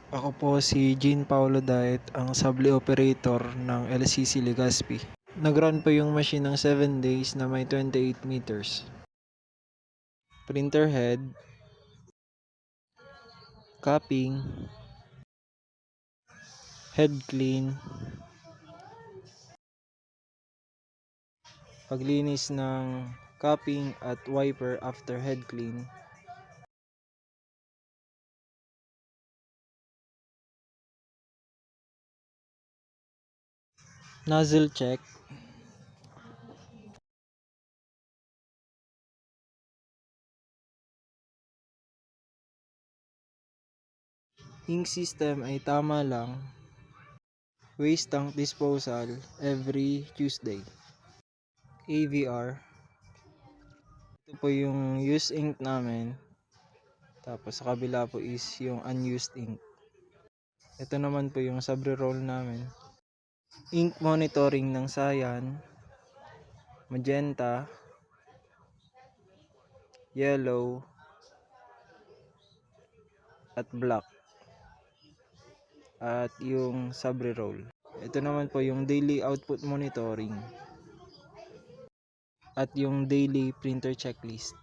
Ako po si Jean Paulo Diet, ang Sable Operator ng LCC Legazpi. Nag-run po yung machine ng 7 days na may 28 meters. Printer head, capping, head clean, paglinis ng capping at wiper after head clean, nozzle check, ink system ay tama lang, waste tank disposal every Tuesday. AVR, ito po yung used ink namin, tapos sa kabila po is yung unused ink. Ito naman po yung sub-roll namin. Ink monitoring ng cyan, magenta, yellow, at black. At yung sub-roll. Ito naman po yung daily output monitoring. At yung daily printer checklist.